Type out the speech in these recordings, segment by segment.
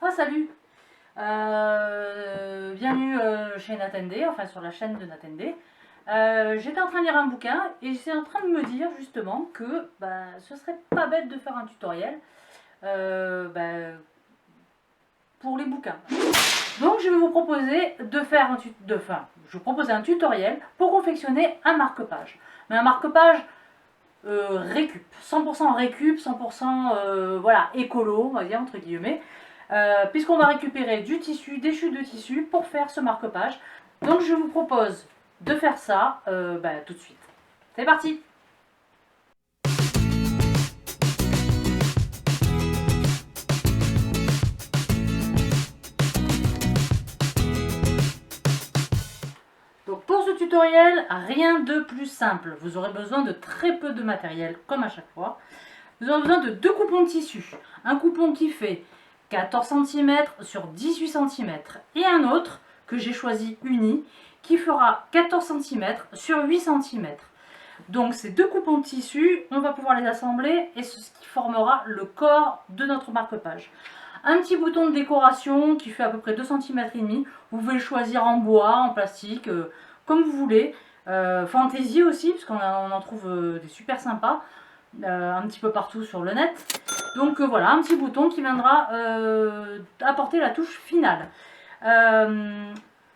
Ah salut, bienvenue chez Natende, enfin sur la chaîne de Natende. J'étais en train de lire un bouquin et j'étais en train de me dire justement que ce serait pas bête de faire un tutoriel pour les bouquins. Donc je vais vous proposer de faire je vais vous proposer un tutoriel pour confectionner un marque-page. Mais un marque-page récup, 100% récup, 100% voilà, écolo, on va dire entre guillemets. Puisqu'on va récupérer du tissu, des chutes de tissu pour faire ce marque-page. Donc je vous propose de faire ça tout de suite. C'est parti! Donc pour ce tutoriel, rien de plus simple. Vous aurez besoin de très peu de matériel, comme à chaque fois. Vous aurez besoin de deux coupons de tissu. Un coupon qui fait 14 cm sur 18 cm et un autre que j'ai choisi uni qui fera 14 cm sur 8 cm. Donc ces deux coupons de tissu, on va pouvoir les assembler et c'est ce qui formera le corps de notre marque-page. Un petit bouton de décoration qui fait à peu près 2 cm et demi. Vous pouvez le choisir en bois, en plastique, comme vous voulez. Fantaisie aussi, parce qu'on en trouve des super sympas. Un petit peu partout sur le net. Donc voilà, un petit bouton qui viendra apporter la touche finale. À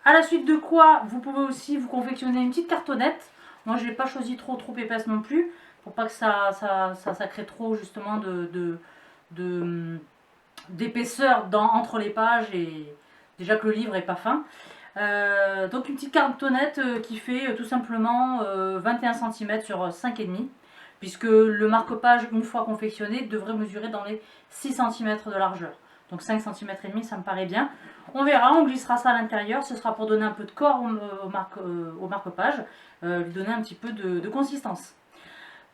la suite de quoi, vous pouvez aussi vous confectionner une petite cartonnette. Moi, je n'ai pas choisi trop épaisse non plus, pour pas que ça crée trop justement d'épaisseur entre les pages et déjà que le livre est pas fin. Donc une petite cartonnette qui fait tout simplement 21 cm sur 5,5 puisque le marque-page, une fois confectionné, devrait mesurer dans les 6 cm de largeur. Donc 5 cm et demi, ça me paraît bien. On verra, on glissera ça à l'intérieur, ce sera pour donner un peu de corps au marque-page, lui donner un petit peu de consistance.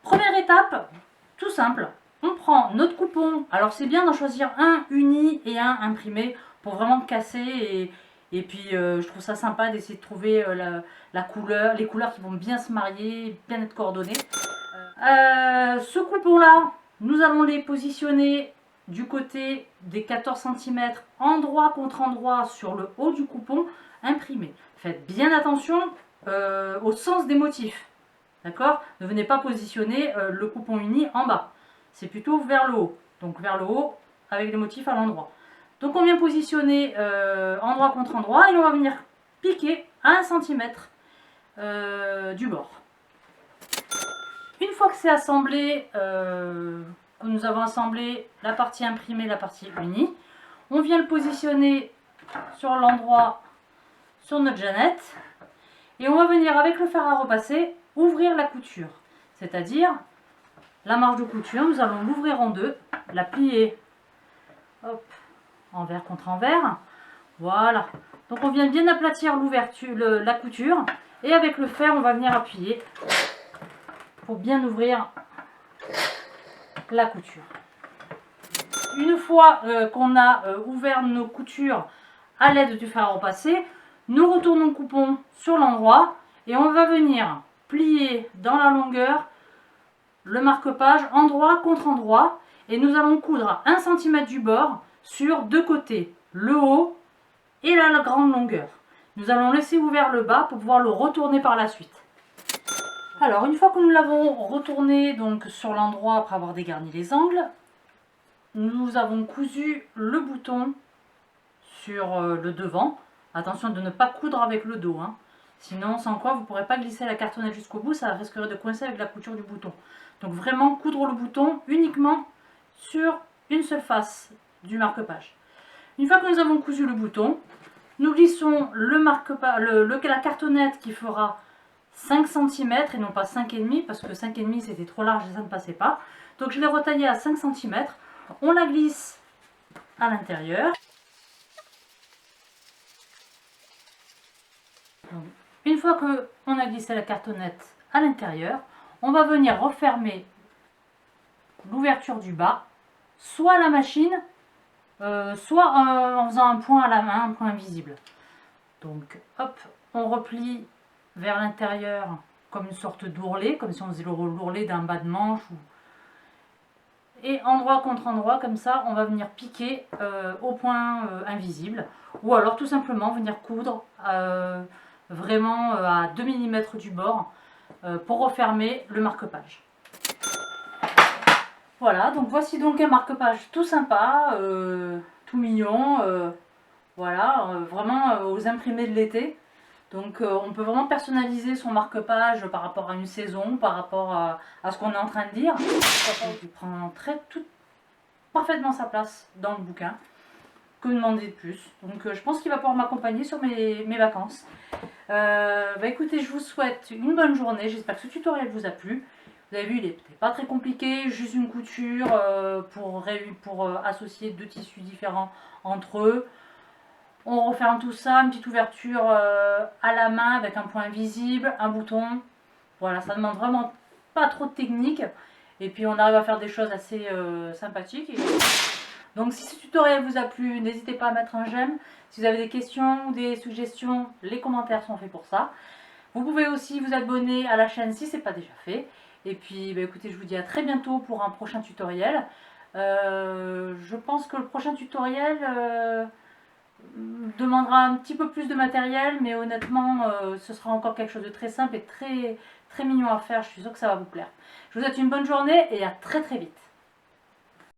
Première étape, tout simple, on prend notre coupon. Alors c'est bien d'en choisir un uni et un imprimé pour vraiment casser et puis je trouve ça sympa d'essayer de trouver la couleur, les couleurs qui vont bien se marier, bien être coordonnées. Ce coupon là, nous allons les positionner du côté des 14 cm, endroit contre endroit sur le haut du coupon imprimé. Faites bien attention au sens des motifs. D'accord? Ne venez pas positionner le coupon uni en bas. C'est plutôt vers le haut. Donc vers le haut avec les motifs à l'endroit. Donc on vient positionner endroit contre endroit et on va venir piquer à 1 cm du bord. Une fois que c'est assemblé, que nous avons assemblé la partie imprimée, la partie unie, on vient le positionner sur l'endroit sur notre jeannette et on va venir avec le fer à repasser ouvrir la couture, c'est-à-dire la marge de couture, nous allons l'ouvrir en deux, la plier hop, envers contre envers, voilà. Donc on vient bien aplatir l'ouverture, la couture et avec le fer on va venir appuyer pour bien ouvrir la couture. Une fois qu'on a ouvert nos coutures à l'aide du fer à repasser, nous retournons le coupon sur l'endroit et on va venir plier dans la longueur le marque-page endroit contre endroit et nous allons coudre à 1 cm du bord sur deux côtés, le haut et la grande longueur. Nous allons laisser ouvert le bas pour pouvoir le retourner par la suite. Alors une fois que nous l'avons retourné donc sur l'endroit après avoir dégarni les angles, nous avons cousu le bouton sur le devant. Attention de ne pas coudre avec le dos, hein. Sinon, sans quoi, vous ne pourrez pas glisser la cartonnette jusqu'au bout, ça risquerait de coincer avec la couture du bouton. Donc vraiment, coudre le bouton uniquement sur une seule face du marque-page. Une fois que nous avons cousu le bouton, nous glissons la cartonnette qui fera 5 cm et non pas 5,5 parce que 5,5 c'était trop large et ça ne passait pas. Donc je l'ai retaillée à 5 cm. On la glisse à l'intérieur. Une fois qu'on a glissé la cartonnette à l'intérieur, on va venir refermer l'ouverture du bas, soit à la machine, soit en faisant un point à la main, un point invisible. Donc hop, on replie vers l'intérieur comme une sorte d'ourlet, comme si on faisait l'ourlet d'un bas de manche. Et endroit contre endroit, comme ça, on va venir piquer au point invisible. Ou alors tout simplement venir coudre vraiment à 2 mm du bord pour refermer le marque-page. Voilà, donc voici donc un marque-page tout sympa, tout mignon, voilà, vraiment aux imprimés de l'été. Donc on peut vraiment personnaliser son marque-page par rapport à une saison, par rapport à ce qu'on est en train de dire. Il prend tout parfaitement sa place dans le bouquin. Que demander de plus? Donc je pense qu'il va pouvoir m'accompagner sur mes vacances. Écoutez, je vous souhaite une bonne journée. J'espère que ce tutoriel vous a plu. Vous avez vu, il n'est pas très compliqué, juste une couture pour associer deux tissus différents entre eux. On referme tout ça, une petite ouverture à la main avec un point visible, un bouton. Voilà, ça demande vraiment pas trop de technique. Et puis on arrive à faire des choses assez sympathiques. Donc si ce tutoriel vous a plu, n'hésitez pas à mettre un j'aime. Si vous avez des questions ou des suggestions, les commentaires sont faits pour ça. Vous pouvez aussi vous abonner à la chaîne si ce n'est pas déjà fait. Et puis écoutez, je vous dis à très bientôt pour un prochain tutoriel. Je pense que le prochain tutoriel demandera un petit peu plus de matériel, mais honnêtement ce sera encore quelque chose de très simple et très mignon à faire. Je suis sûre que ça va vous plaire. Je vous souhaite une bonne journée et à très vite.